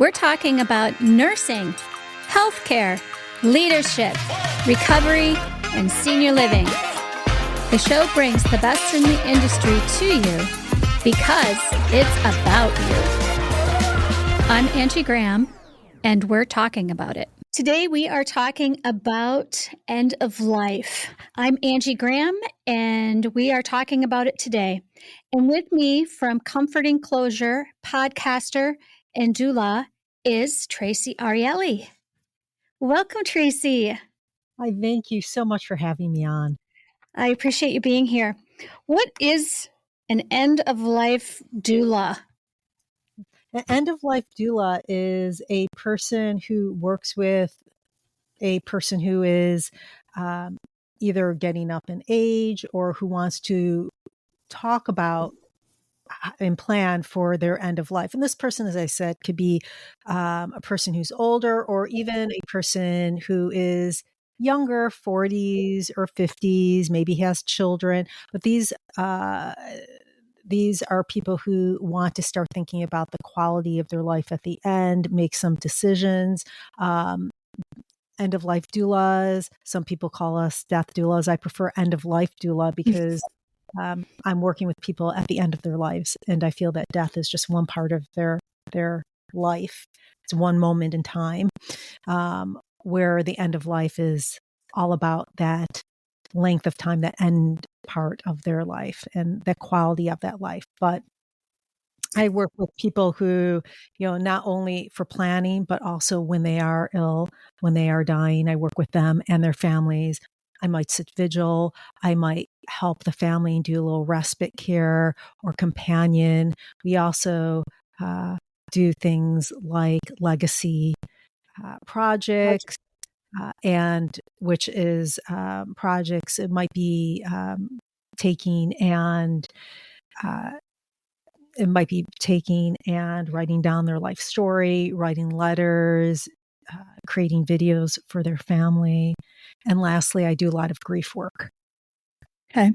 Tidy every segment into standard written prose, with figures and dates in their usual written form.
We're talking about nursing, healthcare, leadership, recovery, and senior living. The show brings the best in the industry to you because it's about you. I'm Angie Graham, and we're talking about it. Today, we are talking about end of life. I'm Angie Graham, and we are talking about it today. And with me from Comforting Closure, podcaster, and doula is Traci Arieli. Welcome, Traci. I thank you so much for having me on. I appreciate you being here. What is an end-of-life doula? An end-of-life doula is a person who works with a person who is either getting up in age or who wants to talk about and plan for their end of life. And this person, as I said, could be a person who's older or even a person who is younger, 40s or 50s, maybe has children. But these are people who want to start thinking about the quality of their life at the end, make some decisions. End of life doulas. Some people call us death doulas. I prefer end of life doula because I'm working with people at the end of their lives, and I feel that death is just one part of their life. It's one moment in time, where the end of life is all about that length of time, that end part of their life, and the quality of that life. But I work with people who, not only for planning, but also when they are ill, when they are dying, I work with them and their families. I might sit vigil. I might help the family and do a little respite care or companion. We also do things like legacy projects, and which is projects. It might be taking and writing down their life story, writing letters, creating videos for their family. And lastly, I do a lot of grief work. Okay.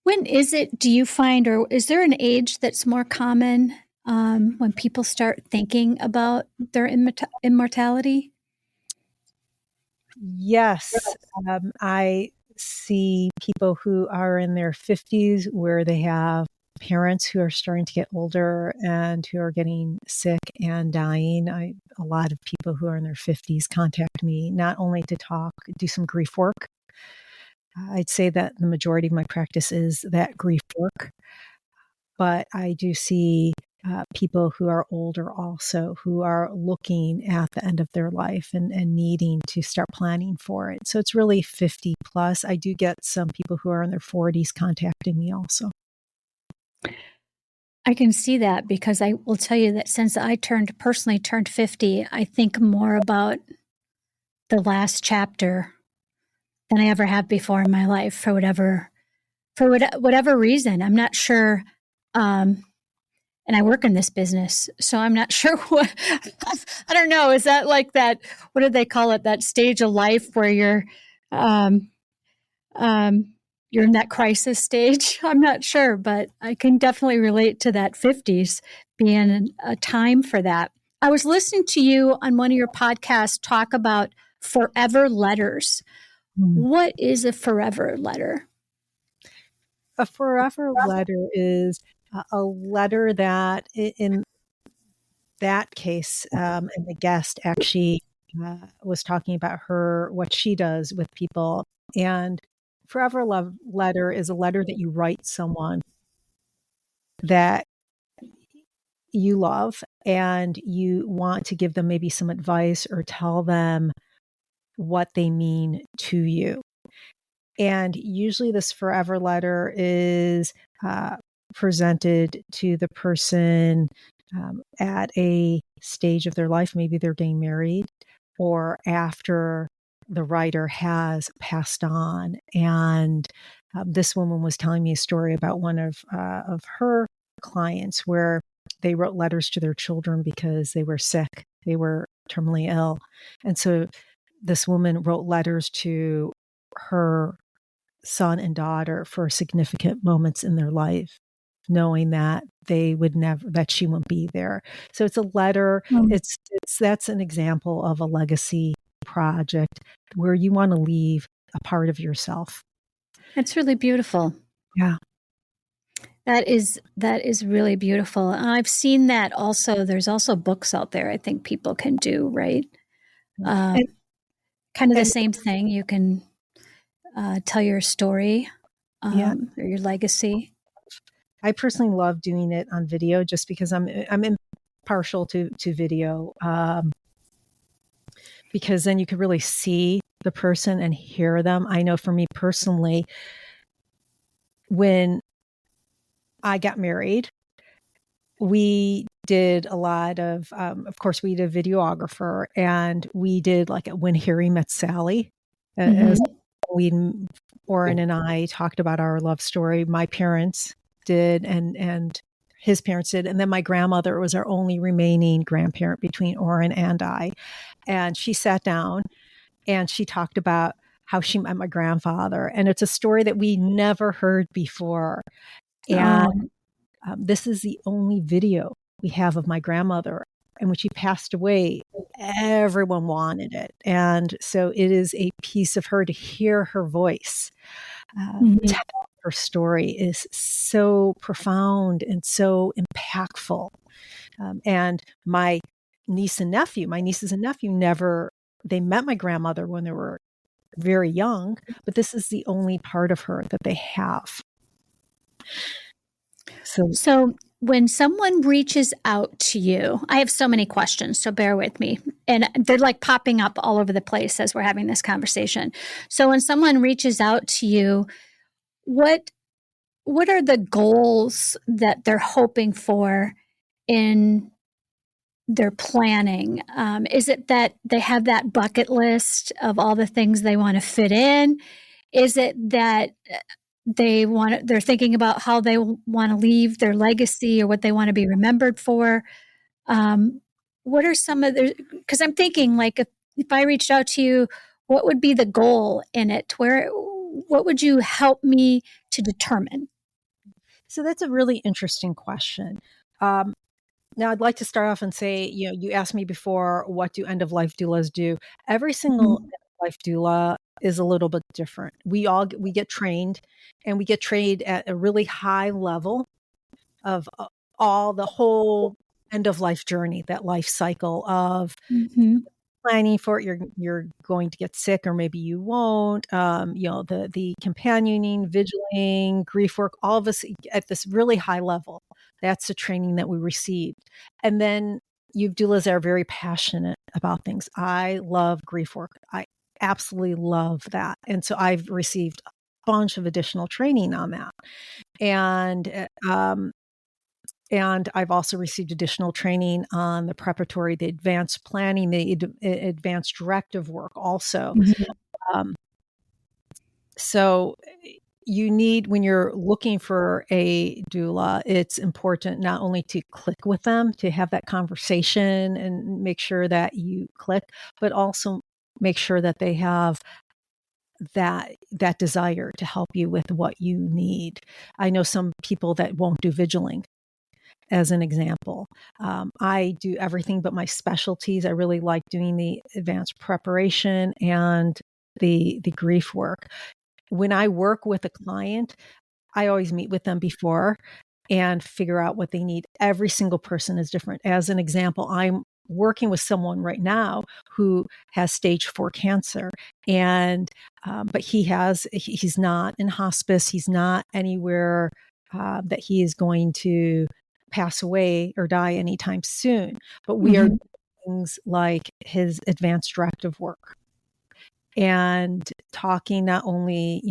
When do you find, or is there an age that's more common when people start thinking about their immortality? Yes. I see people who are in their 50s where they have parents who are starting to get older and who are getting sick and dying. A lot of people who are in their 50s contact me not only to do some grief work. I'd say that the majority of my practice is that grief work, but I do see people who are older also who are looking at the end of their life and needing to start planning for it. So it's really 50 plus. I do get some people who are in their 40s contacting me also. I can see that because I will tell you that since I personally turned 50, I think more about the last chapter than I ever have before in my life for whatever reason. I'm not sure. And I work in this business, so I'm not sure what, I don't know. Is that like that, what do they call it? That stage of life where you're in that crisis stage? I'm not sure, but I can definitely relate to that 50s being a time for that. I was listening to you on one of your podcasts talk about forever letters. What is a forever letter? A forever letter is a letter that, in that case, and the guest actually was talking about what she does with people. And forever love letter is a letter that you write someone that you love and you want to give them maybe some advice or tell them what they mean to you. And usually this forever letter is presented to the person at a stage of their life. Maybe they're getting married or after the writer has passed on. And this woman was telling me a story about one of her clients where they wrote letters to their children because they were sick. They were terminally ill. And so this woman wrote letters to her son and daughter for significant moments in their life. knowing that that she wouldn't be there. So it's a letter. That's an example of a legacy project where you want to leave a part of yourself. It's really beautiful. Yeah. That is really beautiful. And I've seen that also. There's also books out there I think people can do, right? And, Kind of the and same thing. You can tell your story yeah, or your legacy. I personally love doing it on video just because I'm impartial to video, because then you can really see the person and hear them. I know for me personally, when I got married, we did a lot of course, we did a videographer, and we did like a When Harry Met Sally. As Oren and I talked about our love story. My parents did, and his parents did, and then my grandmother was our only remaining grandparent between Oren and I. And she sat down and she talked about how she met my grandfather, and it's a story that we never heard before. And this is the only video we have of my grandmother. And when she passed away, everyone wanted it. And so it is a piece of her to hear her voice. Tell her story is so profound and so impactful. And my nieces and nephew, they met my grandmother when they were very young, but this is the only part of her that they have. So when someone reaches out to you, I have so many questions, so bear with me. And they're like popping up all over the place as we're having this conversation. So when someone reaches out to you, what are the goals that they're hoping for in their planning? Is it that they have that bucket list of all the things they want to fit in? Is it that they're thinking about how they want to leave their legacy or what they want to be remembered for? What are some of the, because I'm thinking like if I reached out to you, what would be the goal in it? What would you help me to determine? So that's a really interesting question. Now, I'd like to start off and say, you asked me before, what do end of life doulas do? Every single end of life doula is a little bit different. We get trained, and we get trained at a really high level of the whole end of life journey, that life cycle of planning for it. You're going to get sick, or maybe you won't. The companioning, vigiling, grief work, all of us at this really high level. That's the training that we received. And then you doulas are very passionate about things. I love grief work. I absolutely love that. And so I've received a bunch of additional training on that. And I've also received additional training on the preparatory, the advanced planning, the advanced directive work also. So you need, when you're looking for a doula, it's important not only to click with them, to have that conversation and make sure that you click, but also make sure that they have that desire to help you with what you need. I know some people that won't do vigiling, as an example. I do everything but my specialties. I really like doing the advanced preparation and the grief work. When I work with a client, I always meet with them before and figure out what they need. Every single person is different. As an example, I'm working with someone right now who has stage 4 cancer, and but he's not in hospice. He's not anywhere that he is going to pass away or die anytime soon. But we are doing things like his advanced directive work, and talking, not only,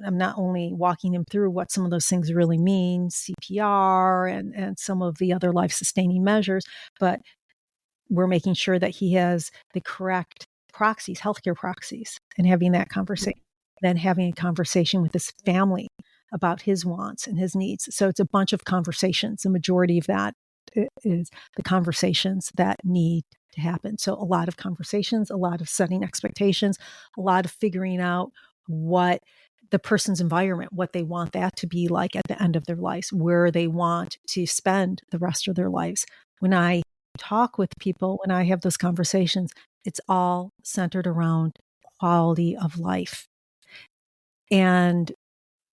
I'm not only walking him through what some of those things really mean, CPR and some of the other life sustaining measures, but we're making sure that he has the correct proxies, healthcare proxies, and having that conversation, then having a conversation with his family about his wants and his needs. So it's a bunch of conversations. The majority of that is the conversations that need to happen. So a lot of conversations, a lot of setting expectations, a lot of figuring out what the person's environment, what they want that to be like at the end of their lives, where they want to spend the rest of their lives. When I talk with people, when I have those conversations, it's all centered around quality of life and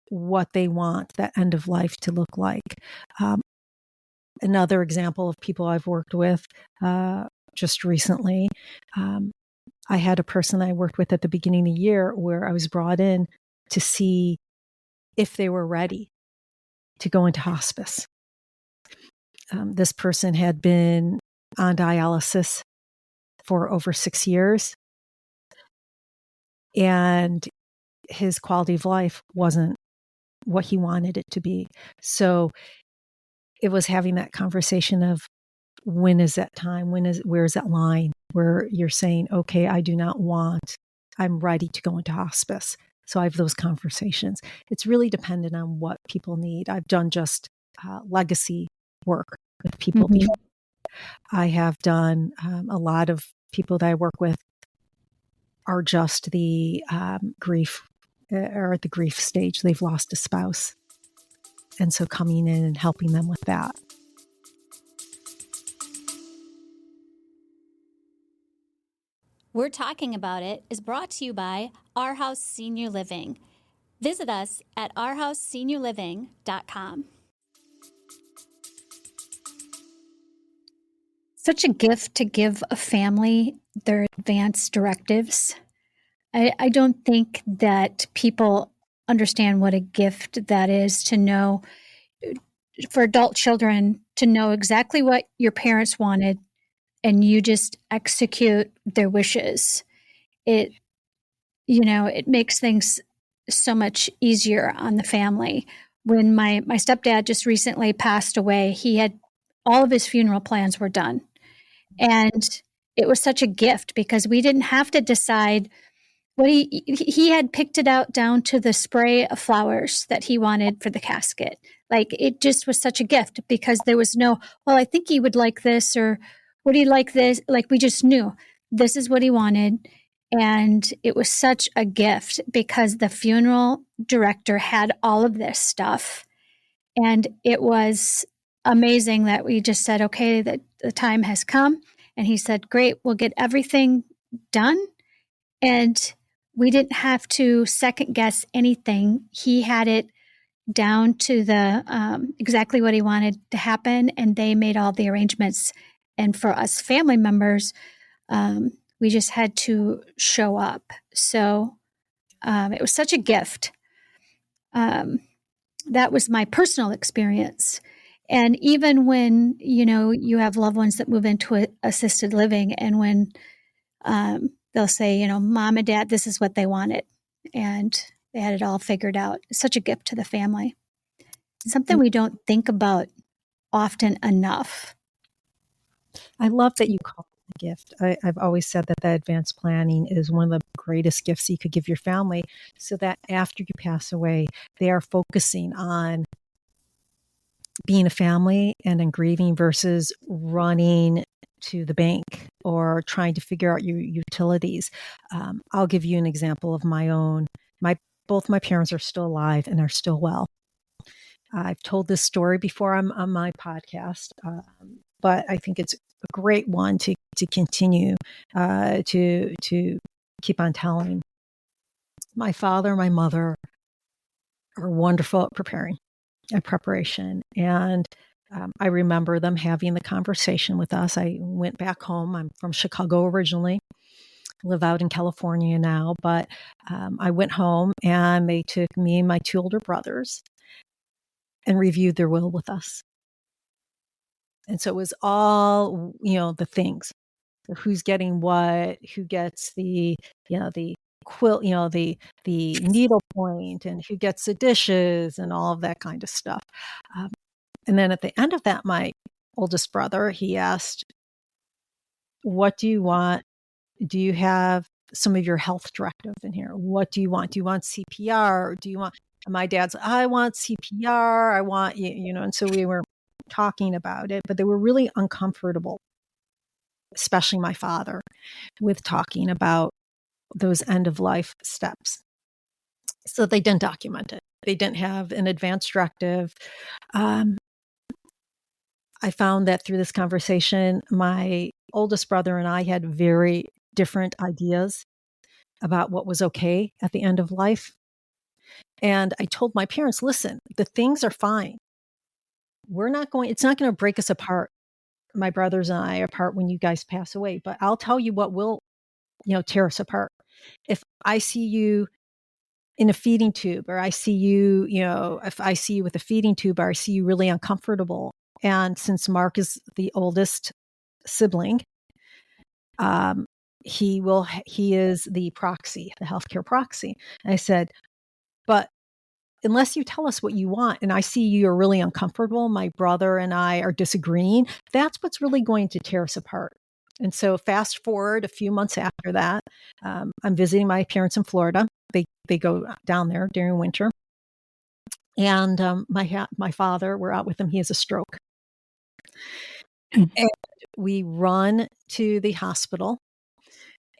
what they want that end of life to look like. Another example of people I've worked with just recently, I had a person I worked with at the beginning of the year where I was brought in to see if they were ready to go into hospice. This person had been on dialysis for over 6 years, and his quality of life wasn't what he wanted it to be. So it was having that conversation of, when is that time? Where's that line where you're saying, okay, I'm ready to go into hospice. So I have those conversations. It's really dependent on what people need. I've done just legacy work with people before. I have done a lot of people that I work with are just the grief or at the grief stage. They've lost a spouse. And so coming in and helping them with that. We're Talking About It is brought to you by Our House Senior Living. Visit us at ourhouseseniorliving.com. Such a gift to give a family their advance directives. I don't think that people understand what a gift that is, to know, for adult children, to know exactly what your parents wanted and you just execute their wishes. It makes things so much easier on the family. When my stepdad just recently passed away, he had all of his funeral plans were done. And it was such a gift because we didn't have to decide what he had picked it out down to the spray of flowers that he wanted for the casket. Like, it just was such a gift because there was no, well, I think he would like this, or would he like this? Like, we just knew this is what he wanted. And it was such a gift because the funeral director had all of this stuff. And it was amazing that we just said, okay, the time has come. And he said, great, we'll get everything done. And we didn't have to second guess anything. He had it down to the exactly what he wanted to happen, and they made all the arrangements. And for us family members, we just had to show up. So it was such a gift. That was my personal experience. And even when, you have loved ones that move into assisted living, and when they'll say, mom and dad, this is what they wanted. And they had it all figured out. It's such a gift to the family. Something we don't think about often enough. I love that you call it a gift. I've always said that advanced planning is one of the greatest gifts you could give your family, so that after you pass away, they are focusing on being a family and in grieving versus running to the bank or trying to figure out your utilities. I'll give you an example of my own. Both my parents are still alive and are still well. I've told this story before on my podcast, but I think it's a great one to continue to keep on telling. My father and my mother are wonderful at preparation. And I remember them having the conversation with us. I went back home. I'm from Chicago originally, live out in California now, but I went home and they took me and my two older brothers and reviewed their will with us. And so it was all, the things, who's getting what, who gets the quilt, the needle point, and who gets the dishes and all of that kind of stuff. And then at the end of that, my oldest brother, he asked, what do you want? Do you have some of your health directives in here? What do you want? Do you want CPR? Or do you want, and my dad's, I want CPR. I want, and so we were talking about it, but they were really uncomfortable, especially my father, with talking about those end of life steps. So they didn't document it. They didn't have an advance directive. I found that through this conversation, my oldest brother and I had very different ideas about what was okay at the end of life. And I told my parents, listen, the things are fine. It's not going to break us apart, my brothers and I apart when you guys pass away. But I'll tell you what will, tear us apart. If I see you in a feeding tube, or I see you, if I see you with a feeding tube, or I see you really uncomfortable. And since Mark is the oldest sibling, he is the proxy, the healthcare proxy. And I said, but unless you tell us what you want, and I see you're really uncomfortable, my brother and I are disagreeing, that's what's really going to tear us apart. And so fast forward a few months after that, I'm visiting my parents in Florida. They go down there during winter. And my father, we're out with him. He has a stroke. And we run to the hospital,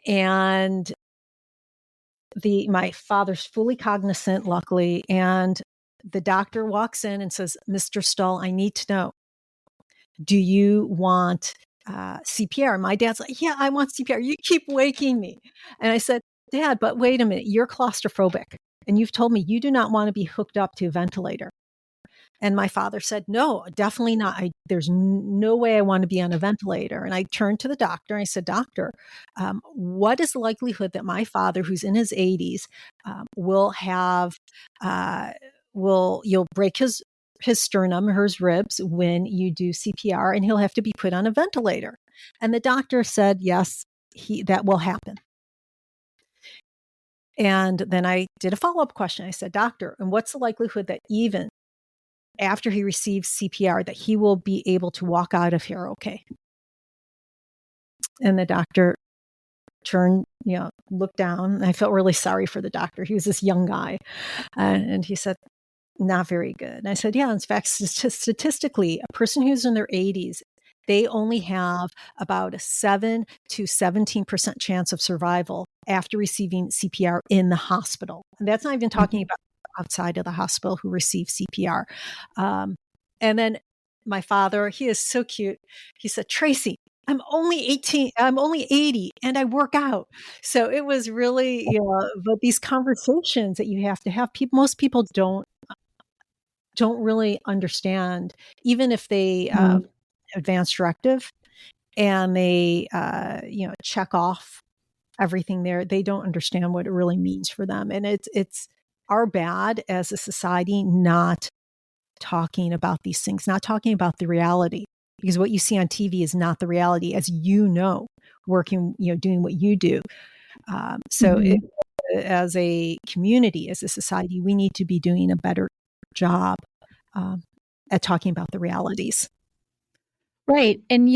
and my father's fully cognizant, luckily, and the doctor walks in and says, Mr. Stull, I need to know, do you want CPR? My dad's like, yeah, I want CPR. You keep waking me. And I said, Dad, but wait a minute, you're claustrophobic. And you've told me you do not want to be hooked up to a ventilator. And my father said, no, definitely not. There's no way I want to be on a ventilator. And I turned to the doctor and I said, Doctor, what is the likelihood that my father, who's in his 80s, will have, you'll break his sternum or his ribs when you do CPR, and he'll have to be put on a ventilator? And the doctor said, yes, that will happen. And then I did a follow-up question. I said, Doctor, and what's the likelihood that even after he receives CPR, that he will be able to walk out of here okay? And the doctor turned, looked down. I felt really sorry for the doctor. He was this young guy. And he said, not very good. And I said, yeah, in fact, statistically, a person who's in their 80s, they only have about a 7 to 17% chance of survival after receiving CPR in the hospital. And that's not even talking about outside of the hospital who receive CPR. And then my father, he is so cute. He said, Traci, I'm only 18, I'm only 80, and I work out. So it was really, but these conversations that you have to have, most people don't really understand, even if they advance directive and they, check off everything there, they don't understand what it really means for them. And it's our bad as a society not talking about these things, not talking about the reality, because what you see on TV is not the reality, as working, doing what you do. As a community, as a society, we need to be doing a better job at talking about the realities. Right. And,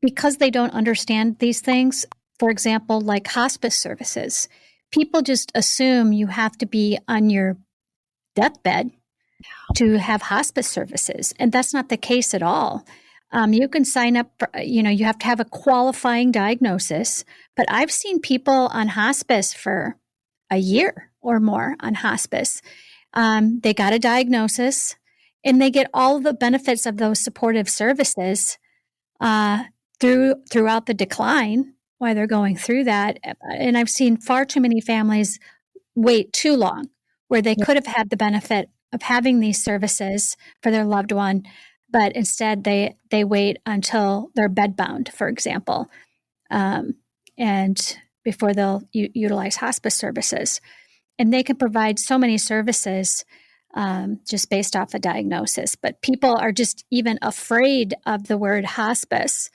because they don't understand these things, for example, like hospice services, people just assume you have to be on your deathbed to have hospice services. And that's not the case at all. You can sign up for, you have to have a qualifying diagnosis, but I've seen people on hospice for a year or more on hospice. They got a diagnosis and they get all the benefits of those supportive services throughout the decline while they're going through that. And I've seen far too many families wait too long where they could have had the benefit of having these services for their loved one, but instead they wait until they're bedbound, for example, and before they'll utilize hospice services. And they can provide so many services just based off a diagnosis. But people are just even afraid of the word hospice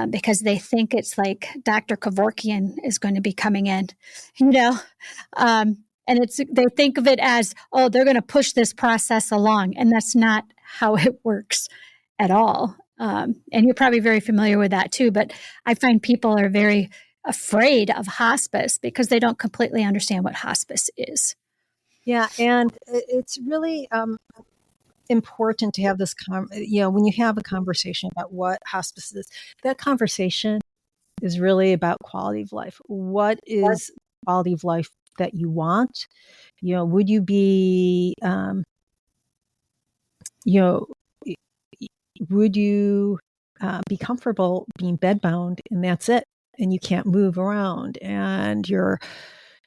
because they think it's like Dr. Kevorkian is going to be coming in, and they think of it as, oh, they're going to push this process along. And that's not how it works at all. And you're probably very familiar with that too. But I find people are very afraid of hospice because they don't completely understand what hospice is. Yeah. And it's really important to have this, when you have a conversation about what hospice is, that conversation is really about quality of life. What is quality of life that you want? Would you be, would you be comfortable being bedbound and that's it? And you can't move around and you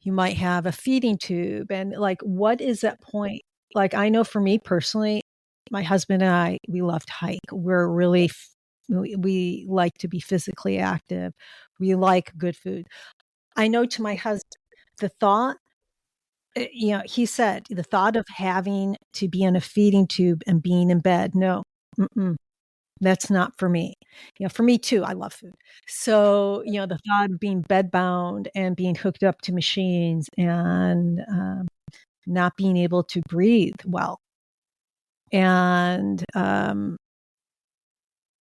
might have a feeding tube. And like, what is that point? Like, I know for me personally, my husband and I, we love to hike. We like to be physically active. We like good food. I know to my husband, the thought, he said the thought of having to be in a feeding tube and being in bed, no, that's not for me. For me too, I love food. So, the thought of being bedbound and being hooked up to machines and not being able to breathe well. And,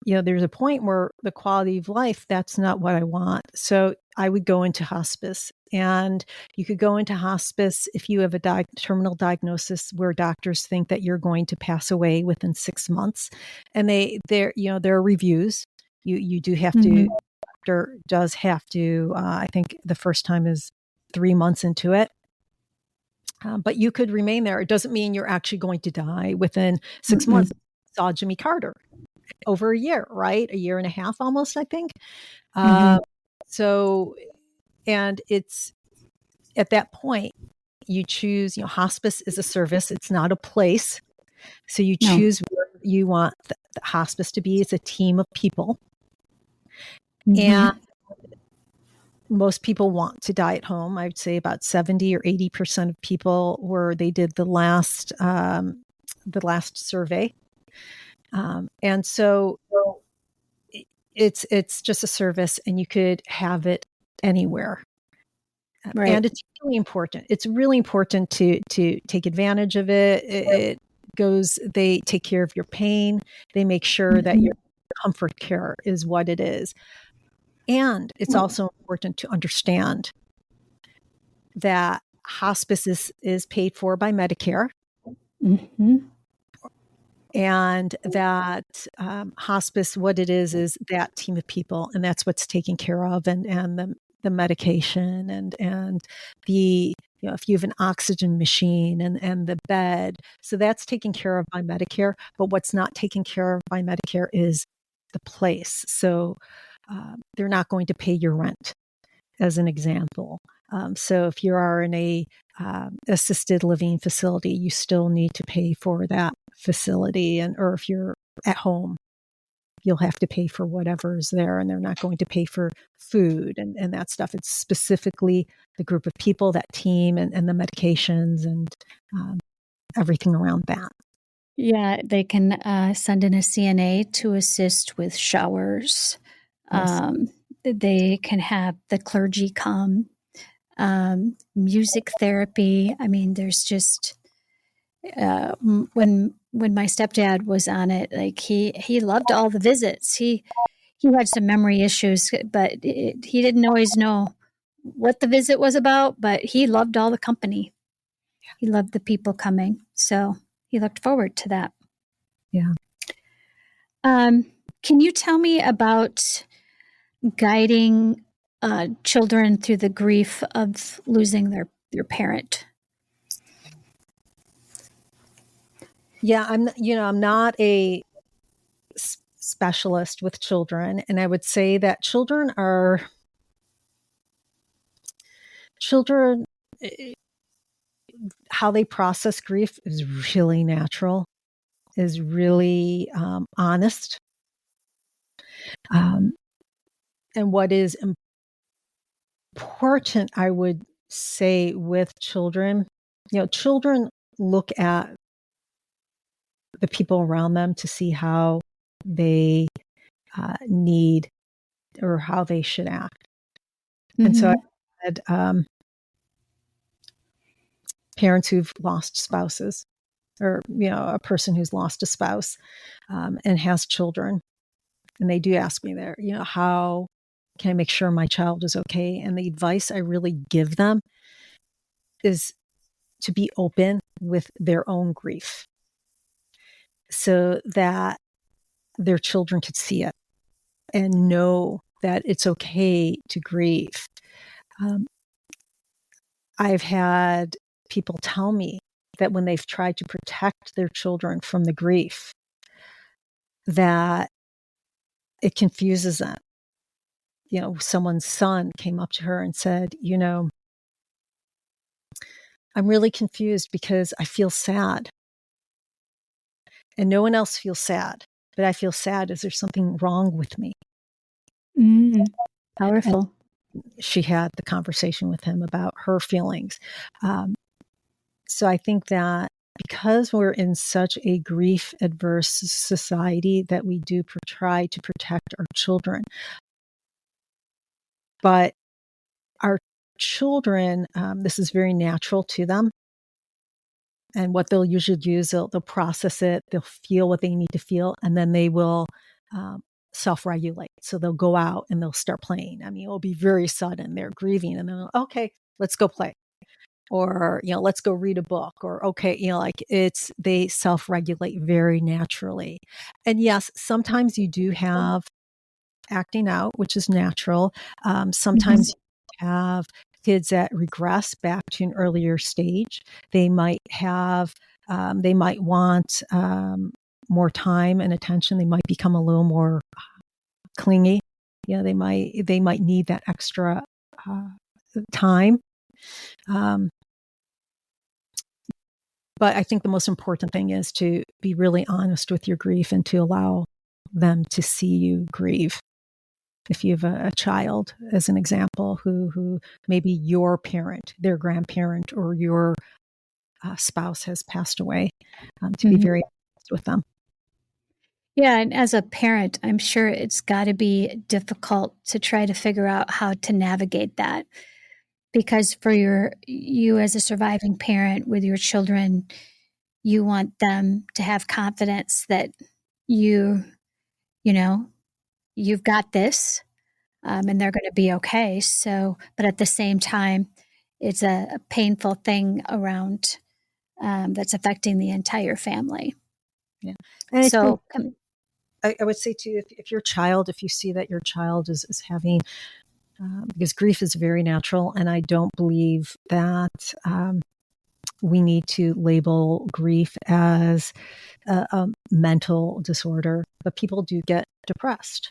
there's a point where the quality of life, that's not what I want. So I would go into hospice. And you could go into hospice if you have a terminal diagnosis where doctors think that you're going to pass away within 6 months. And there are reviews. You do have to, doctor does have to, I think the first time is 3 months into it. But you could remain there. It doesn't mean you're actually going to die within 6 months. Saw Jimmy Carter over a year, right? A year and a half almost, I think. So, and it's at that point, you choose, hospice is a service. It's not a place. So you choose where you want the hospice to be. It's a team of people. And most people want to die at home. I'd say about 70 or 80% of people they did the last survey. And so it's just a service and you could have it anywhere. Right. And it's really important. It's really important to take advantage of it. They take care of your pain. They make sure that your comfort care is what it is. And it's also important to understand that hospice is paid for by Medicare. And that hospice, what it is that team of people, and that's what's taken care of, and the medication and the, if you have an oxygen machine and the bed. So that's taken care of by Medicare. But what's not taken care of by Medicare is the place. So they're not going to pay your rent, as an example. So if you are in a assisted living facility, you still need to pay for that facility, or if you're at home, you'll have to pay for whatever's there, and they're not going to pay for food and that stuff. It's specifically the group of people, that team, and the medications and everything around that. Yeah, they can send in a CNA to assist with showers. Yes. They can have the clergy come, music therapy. I mean, there's just when my stepdad was on it, like he loved all the visits. He had some memory issues, but he didn't always know what the visit was about. But he loved all the company. He loved the people coming, so he looked forward to that. Yeah. Can you tell me about guiding children through the grief of losing their parent? Yeah, I'm not a specialist with children, and I would say that children, how they process grief is really natural, is really honest. And what is important, I would say, with children, children look at the people around them to see how they need or how they should act. And so I had parents who've lost spouses, or a person who's lost a spouse and has children, and they do ask me there, how can I make sure my child is okay? And the advice I really give them is to be open with their own grief, so that their children could see it and know that it's okay to grieve. I've had people tell me that when they've tried to protect their children from the grief, that it confuses them. Someone's son came up to her and said, I'm really confused because I feel sad. And no one else feels sad, but I feel sad. Is there something wrong with me? Powerful. And she had the conversation with him about her feelings. So I think that because we're in such a grief adverse society, that we do try to protect our children. But our children, this is very natural to them. And what they'll usually do is they'll process it, they'll feel what they need to feel, and then they will self-regulate. So they'll go out and they'll start playing. I mean, it'll be very sudden. They're grieving and they're okay, let's go play. Or, let's go read a book. Or, okay, they self-regulate very naturally. And yes, sometimes you do have acting out, which is natural. Sometimes you have kids that regress back to an earlier stage. They might want more time and attention. They might become a little more clingy. They might need that extra time. But I think the most important thing is to be really honest with your grief and to allow them to see you grieve. If you have a child, as an example, who maybe your parent, their grandparent, or your spouse has passed away, to be very honest with them. Yeah, and as a parent, I'm sure it's got to be difficult to try to figure out how to navigate that. Because for you as a surviving parent with your children, you want them to have confidence that you've got this, and they're going to be okay. So, but at the same time, it's a painful thing around that's affecting the entire family. Yeah, and so I would say too, if you see that your child is having, because grief is very natural, and I don't believe that we need to label grief as a mental disorder, but people do get depressed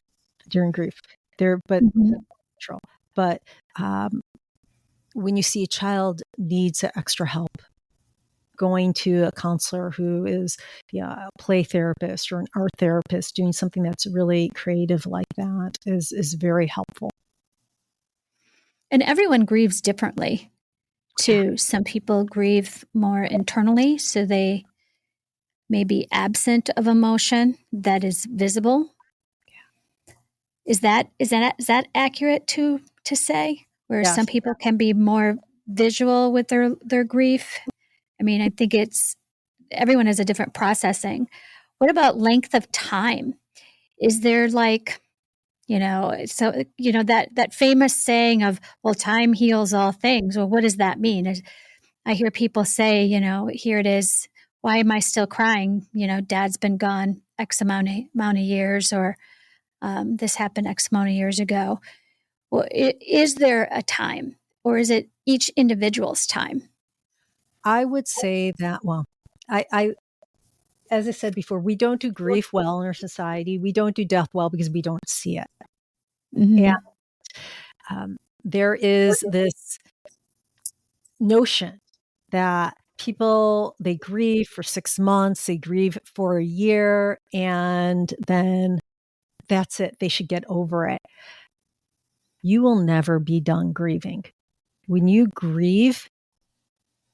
during grief. Natural. But when you see a child needs extra help, going to a counselor who is a play therapist or an art therapist, doing something that's really creative like that is very helpful. And everyone grieves differently too. Some people grieve more internally, so they may be absent of emotion that is visible. Is that accurate to say? Where Yes. Some people can be more visual with their grief. I mean, I think everyone has a different processing. What about length of time? Is there that famous saying of, well, time heals all things. Well, what does that mean? I hear people say, here it is. Why am I still crying? Dad's been gone X amount of years, or this happened X amount of years ago. Well, is there a time, or is it each individual's time? I would say that, I as I said before, we don't do grief well in our society. We don't do death well because we don't see it. And there is this notion that people, they grieve for 6 months, they grieve for a year, and then that's it. They should get over it. You will never be done grieving. When you grieve,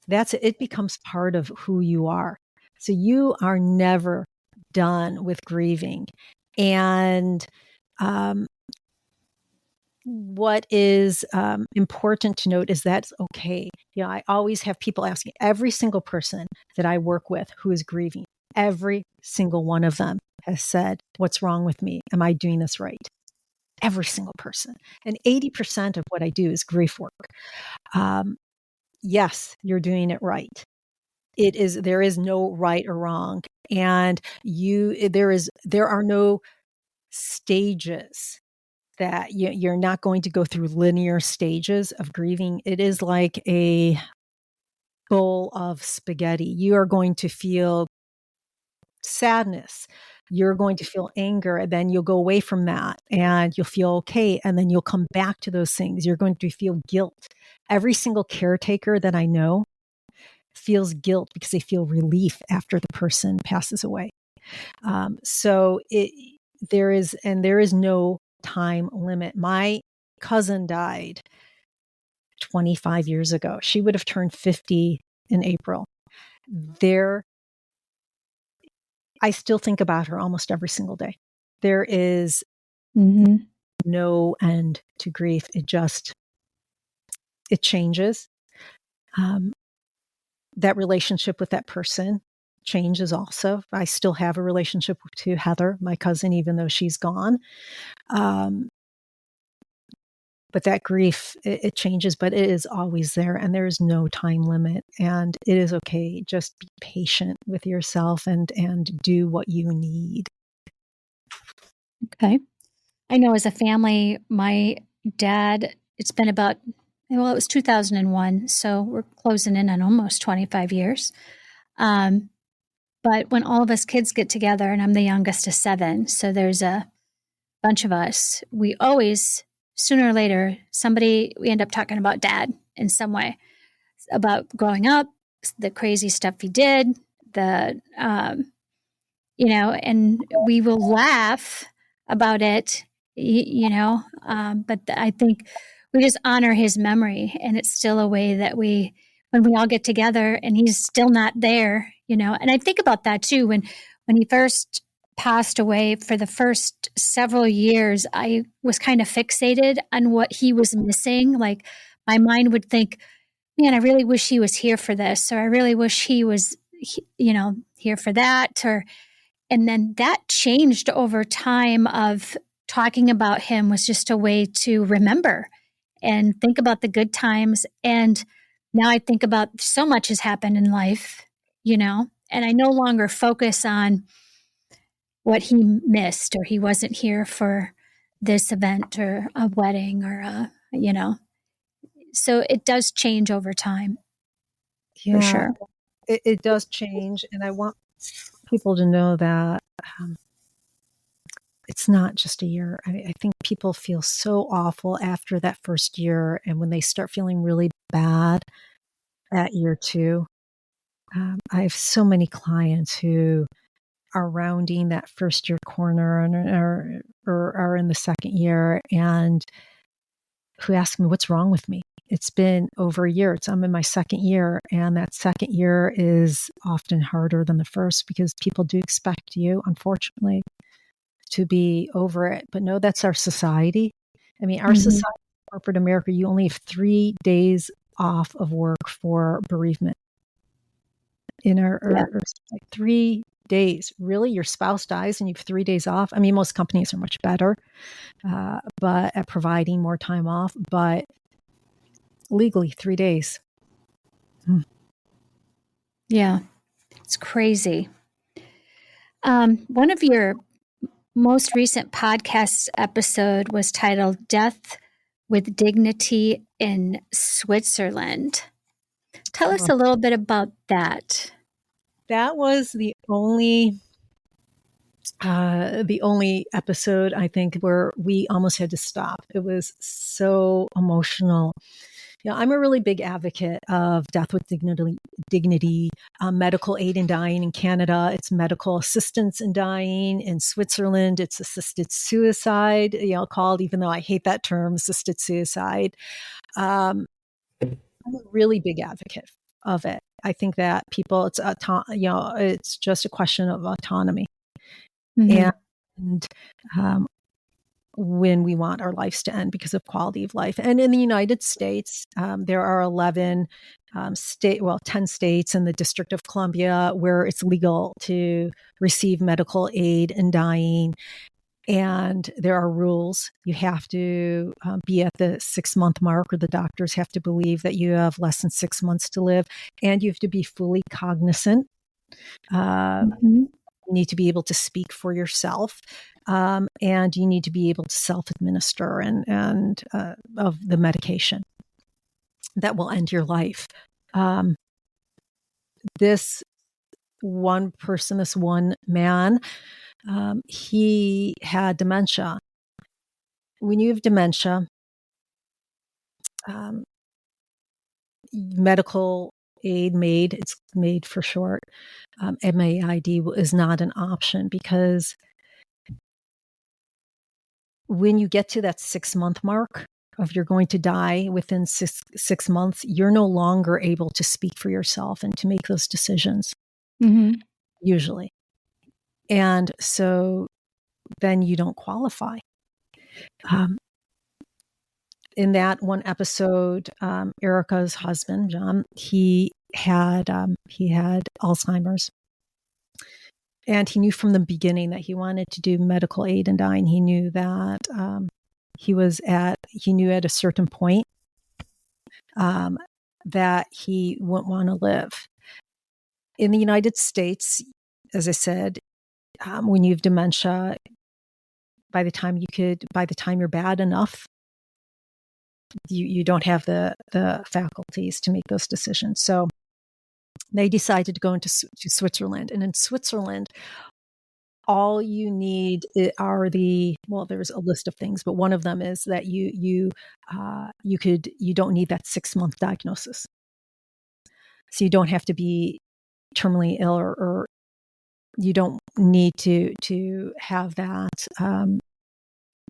that's it. It becomes part of who you are. So you are never done with grieving. And what is important to note is that's okay. I always have people asking, every single person that I work with who is grieving, every single one of them has said, what's wrong with me? Am I doing this right? Every single person. And 80% of what I do is grief work. Yes, you're doing it right. There is no right or wrong. And there are no stages that you're not going to go through linear stages of grieving. It is like a bowl of spaghetti. You are going to feel sadness. You're going to feel anger, and then you'll go away from that and you'll feel okay. And then you'll come back to those things. You're going to feel guilt. Every single caretaker that I know feels guilt because they feel relief after the person passes away. So there is no time limit. My cousin died 25 years ago. She would have turned 50 in April. I still think about her almost every single day. There is no end to grief. It changes. That relationship with that person changes also. I still have a relationship to Heather, my cousin, even though she's gone. But that grief, it changes, but it is always there, and there is no time limit. And it is okay. Just be patient with yourself and do what you need. Okay. I know as a family, my dad, it's been about, well, it was 2001, so we're closing in on almost 25 years. But when all of us kids get together, and I'm the youngest of 7, so there's a bunch of us, we always, sooner or later, we end up talking about dad in some way, about growing up, the crazy stuff he did, and we will laugh about it, but I think we just honor his memory, and it's still a way that when we all get together and he's still not there, and I think about that too, when he first passed away. For the first several years, I was kind of fixated on what he was missing. Like, my mind would think, man, I really wish he was here for this, or I really wish he was, here for that, and then that changed over time. Of talking about him was just a way to remember and think about the good times. And now I think about so much has happened in life, and I no longer focus on what he missed, or he wasn't here for this event or a wedding or so it does change over time. Yeah, for sure. It does change. And I want people to know that it's not just a year. I think people feel so awful after that first year. And when they start feeling really bad at year 2, I have so many clients who are rounding that first year corner or are in the second year, and who ask me, what's wrong with me? It's been over a year. I'm in my second year, and that second year is often harder than the first because people do expect you, unfortunately, to be over it. But no, that's our society. I mean, our society, corporate America, you only have 3 days off of work for bereavement. In our like 3 days. Really? Your spouse dies and you have 3 days off? I mean, most companies are much better but at providing more time off, but legally 3 days. Yeah, it's crazy. One of your most recent podcast episode was titled Death with Dignity in Switzerland. Tell us a little bit about that. That was the only episode, I think, where we almost had to stop. It was so emotional. I'm a really big advocate of death with dignity, medical aid in dying in Canada. It's medical assistance in dying. In Switzerland, it's assisted suicide, called, even though I hate that term, assisted suicide. I'm a really big advocate of it. I think that people, it's just a question of autonomy. And when we want our lives to end because of quality of life. And in the United States, there are 10 states in the District of Columbia where it's legal to receive medical aid in dying. And there are rules. You have to be at the 6-month mark, or the doctors have to believe that you have less than 6 months to live. And you have to be fully cognizant. You need to be able to speak for yourself. and you need to be able to self-administer and of the medication that will end your life. This one person, this one man, he had dementia. When you have dementia, medical MAID, it's MAID for short, MAID is not an option, because when you get to that 6-month mark of you're going to die within six months, you're no longer able to speak for yourself and to make those decisions, usually. And so then you don't qualify. In that one episode, Erica's husband, John, he had Alzheimer's. And he knew from the beginning that he wanted to do medical aid in dying. He knew that he knew at a certain point that he wouldn't want to live. In the United States, as I said, when you have dementia, by the time you're bad enough, you don't have the faculties to make those decisions. So they decided to go to Switzerland. And in Switzerland, all you need are there's a list of things, but one of them is that you don't need that 6-month diagnosis. So you don't have to be terminally ill, or you don't need to have that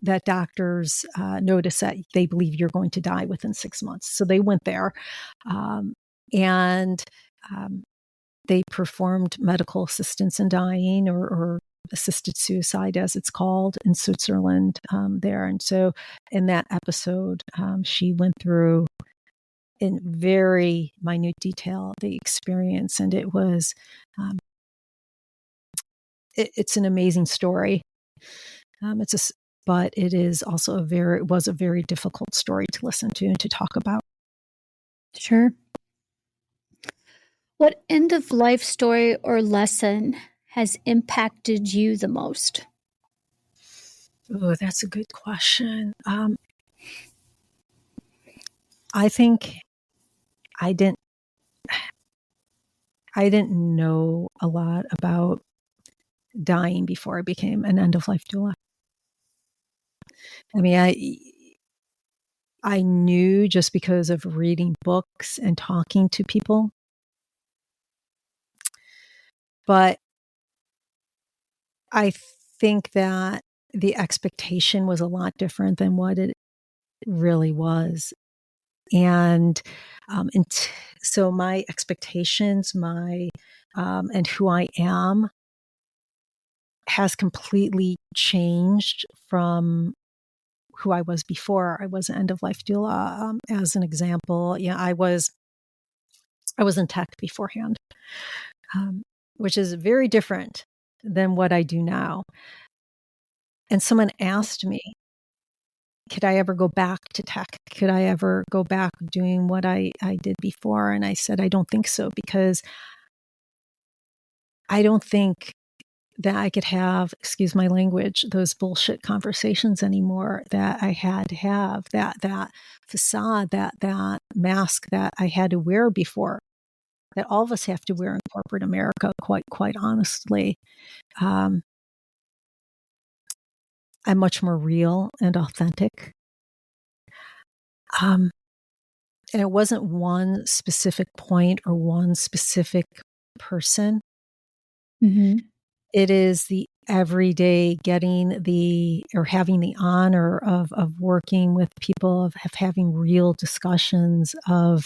that doctors notice that they believe you're going to die within 6 months. So they went there, and they performed medical assistance in dying, or assisted suicide, as it's called in Switzerland, there. And so in that episode, she went through in very minute detail the experience, and it was it's an amazing story. But it is also it was a very difficult story to listen to and to talk about. Sure. What end of life story or lesson has impacted you the most? Oh, that's a good question. I think I didn't know a lot about dying before I became an end-of-life doula. I mean, I knew just because of reading books and talking to people, but I think that the expectation was a lot different than what it really was. And so my expectations, and who I am, has completely changed from who I was before. I was an end-of-life doula. As an example, I was in tech beforehand, which is very different than what I do now. And someone asked me, could I ever go back to tech? Could I ever go back doing what I did before? And I said, I don't think so, because I don't think that I could have, excuse my language, those bullshit conversations anymore that I had to have, that facade, that mask that I had to wear before, that all of us have to wear in corporate America, quite honestly. I'm much more real and authentic. And it wasn't one specific point or one specific person. Mm-hmm. It is the everyday having the honor of working with people, of having real discussions, of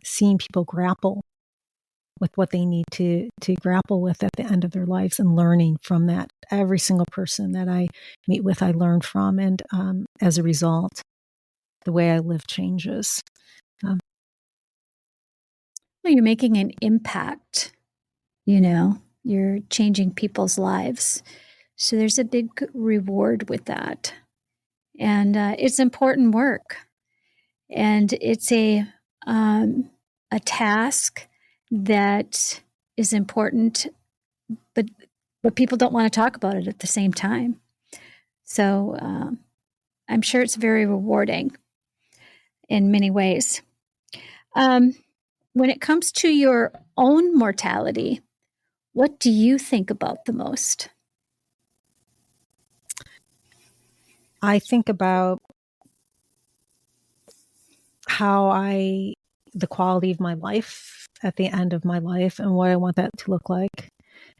seeing people grapple with what they need to grapple with at the end of their lives, and learning from that. Every single person that I meet with, I learn from. And as a result, the way I live changes. Well, you're making an impact, you're changing people's lives. So there's a big reward with that. And it's important work. And it's a task that is important, but but people don't want to talk about it at the same time. So I'm sure it's very rewarding in many ways. When it comes to your own mortality, what do you think about the most? I think about the quality of my life at the end of my life and what I want that to look like.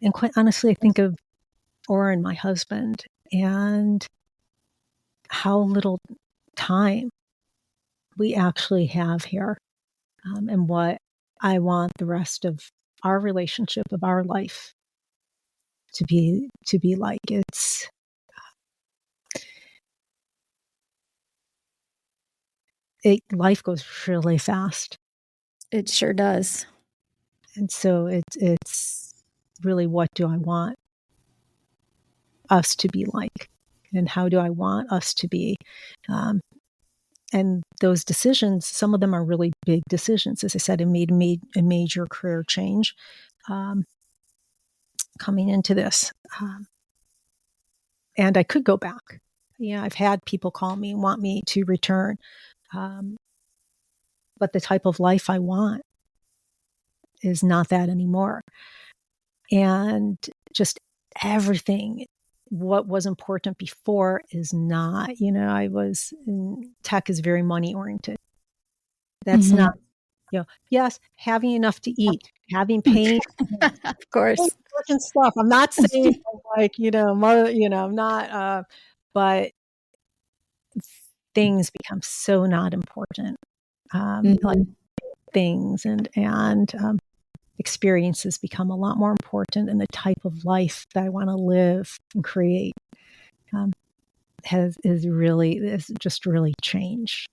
And quite honestly, I think of Oren, my husband, and how little time we actually have here, and what I want the rest of our relationship, of our life, to be like. Life goes really fast. It sure does. And so it's really, what do I want us to be like? And how do I want us to be? And those decisions, some of them are really big decisions. As I said, I made a major career change coming into this. And I could go back. I've had people call me and want me to return. But the type of life I want is not that anymore. And just everything, what was important before is not. Tech is very money oriented. That's not, yes, having enough to eat, having pain, Of course. important stuff. I'm not saying like, I'm not, but things become so not important. Like things and experiences become a lot more important, and the type of life that I want to live and create has just really changed.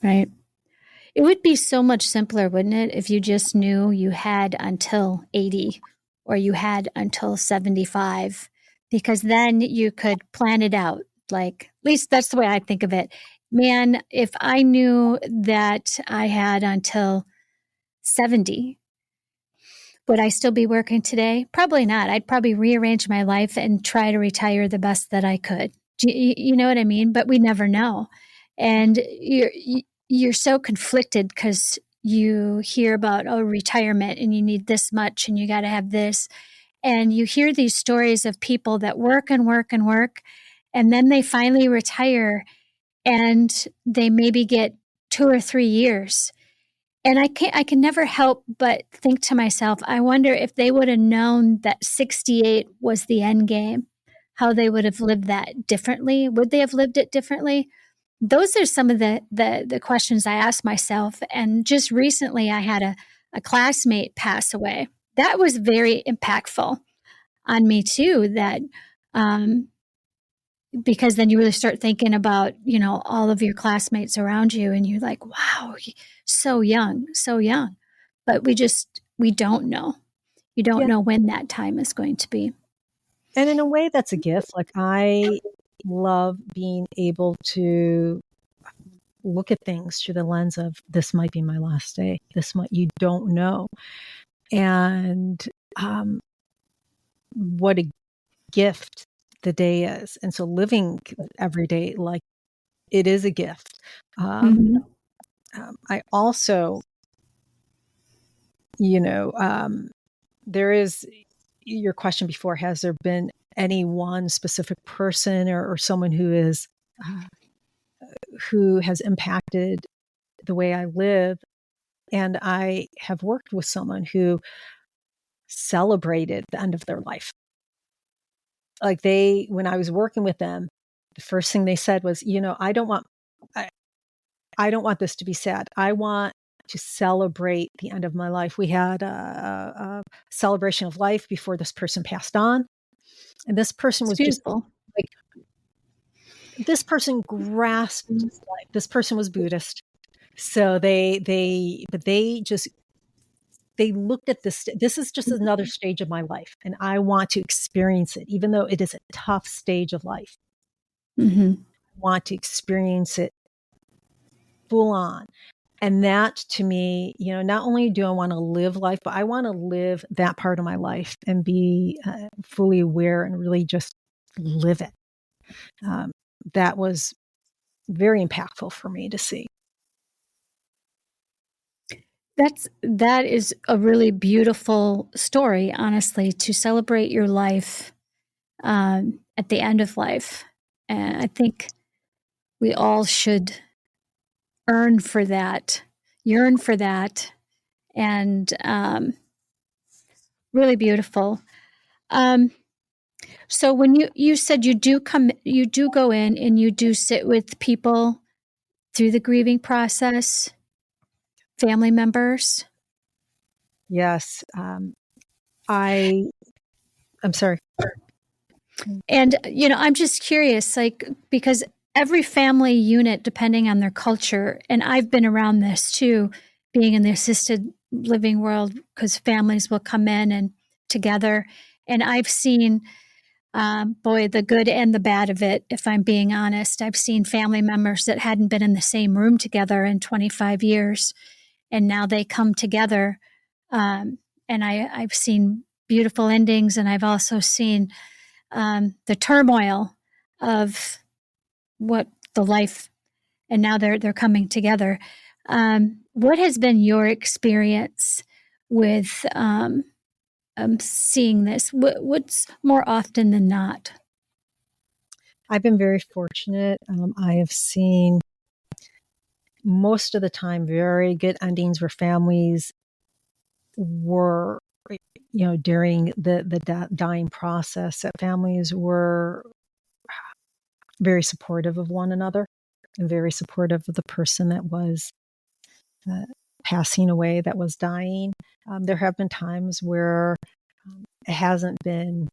Right. It would be so much simpler, wouldn't it, if you just knew you had until 80 or you had until 75, because then you could plan it out. Like, at least that's the way I think of it. Man, if I knew that I had until 70, would I still be working today? Probably not. I'd probably rearrange my life and try to retire the best that I could. You know what I mean? But we never know. And you're so conflicted because you hear about, retirement and you need this much and you got to have this. And you hear these stories of people that work and work and work, and then they finally retire and they maybe get 2 or 3 years. And I can never help but think to myself, I wonder if they would have known that 68 was the end game, how they would have lived that differently. Would they have lived it differently? Those are some of the questions I ask myself. And just recently, I had a classmate pass away. That was very impactful on me too. That because then you really start thinking about, all of your classmates around you, and you're like, wow, so young, so young. But we don't know. You don't know when that time is going to be. And in a way, that's a gift. Like, I love being able to look at things through the lens of, this might be my last day. You don't know. And what a gift the day is. And so living every day like it is a gift. I also, there is your question before, has there been any one specific person or someone who has impacted the way I live? And I have worked with someone who celebrated the end of their life. Like, when I was working with them, the first thing they said was, I don't want this to be sad. I want to celebrate the end of my life. We had a celebration of life before this person passed on. And this person was beautiful. This person grasped life. This person was Buddhist. So they looked at this. This is just another stage of my life, and I want to experience it, even though it is a tough stage of life. I want to experience it full on. And that to me, not only do I want to live life, but I want to live that part of my life and be fully aware and really just live it. That was very impactful for me to see. That is a really beautiful story, honestly, to celebrate your life at the end of life. And I think we all should yearn for that, and really beautiful. So when you said you do go in and you do sit with people through the grieving process, family members. Yes. I'm sorry. And, I'm just curious, because every family unit, depending on their culture, and I've been around this too, being in the assisted living world, because families will come in and together. And I've seen, the good and the bad of it, if I'm being honest. I've seen family members that hadn't been in the same room together in 25 years, and now they come together. And I've seen beautiful endings, and I've also seen the turmoil of what the life, and now they're coming together. What has been your experience with seeing this? What's more often than not? I've been very fortunate. I have seen most of the time very good endings where families were, during the dying process, that families were very supportive of one another and very supportive of the person that was passing away, that was dying. There have been times where it hasn't been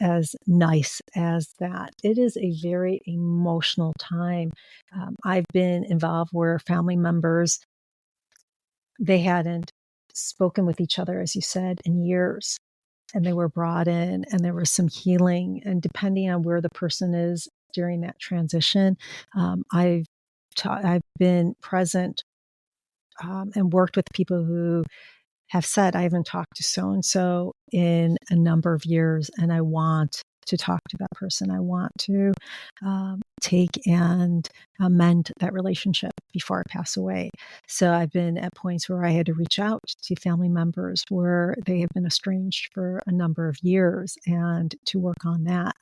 as nice as that. It is a very emotional time. I've been involved where family members, they hadn't spoken with each other, as you said, in years. And they were brought in and there was some healing. And depending on where the person is during that transition, I've been present and worked with people who have said, I haven't talked to so-and-so in a number of years, and I want to talk to that person. I want to take and amend that relationship before I pass away. So I've been at points where I had to reach out to family members where they have been estranged for a number of years and to work on that.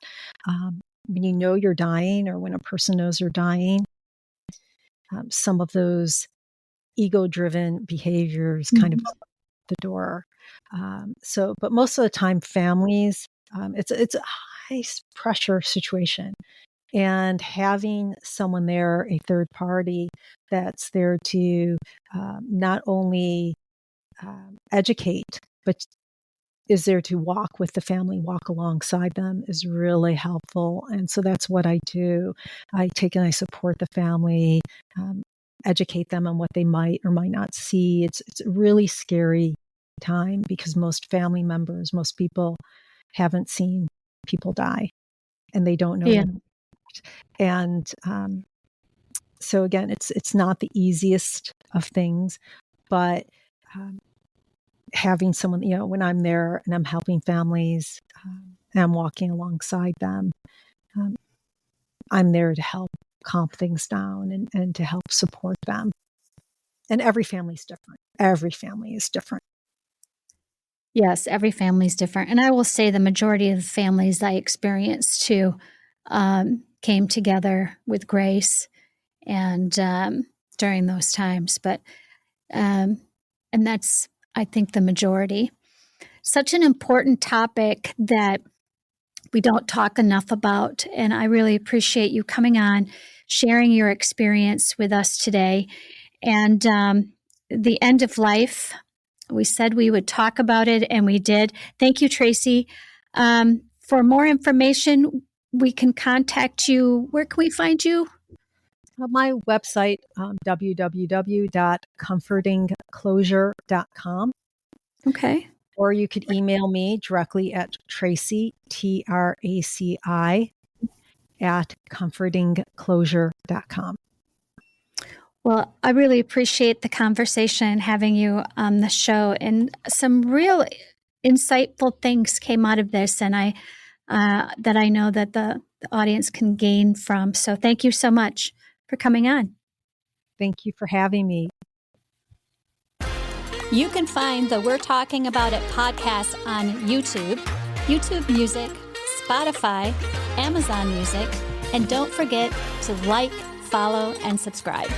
When you know you're dying, or when a person knows they're dying, some of those ego-driven behaviors kind of the door. But most of the time, families, it's a high pressure situation, and having someone there, a third party that's there to not only educate, but is there to walk with the family, walk alongside them, is really helpful. And so that's what I do. I take and I support the family, educate them on what they might or might not see. It's a really scary time because most family members, most people haven't seen people die and they don't know. Yeah. And so again, it's not the easiest of things, but having someone, when I'm there and I'm helping families and I'm walking alongside them, I'm there to help calm things down and to help support them. And every family is different. Every family is different. Yes, every family is different. And I will say the majority of the families I experienced too came together with grace and during those times. But, and that's, I think, the majority. Such an important topic that we don't talk enough about. And I really appreciate you coming on, sharing your experience with us today. And the end of life, we said we would talk about it, and we did. Thank you, Traci. For more information, we can contact you. Where can we find you? My website, www.comfortingclosure.com. Okay. Or you could email me directly at Traci, Traci, at comfortingclosure.com. Well, I really appreciate the conversation, having you on the show, and some real insightful things came out of this, and that I know that the audience can gain from. So thank you so much for coming on. Thank you for having me. You can find the We're Talking About It podcast on YouTube, YouTube Music, Spotify, Amazon Music, and don't forget to like, follow, and subscribe.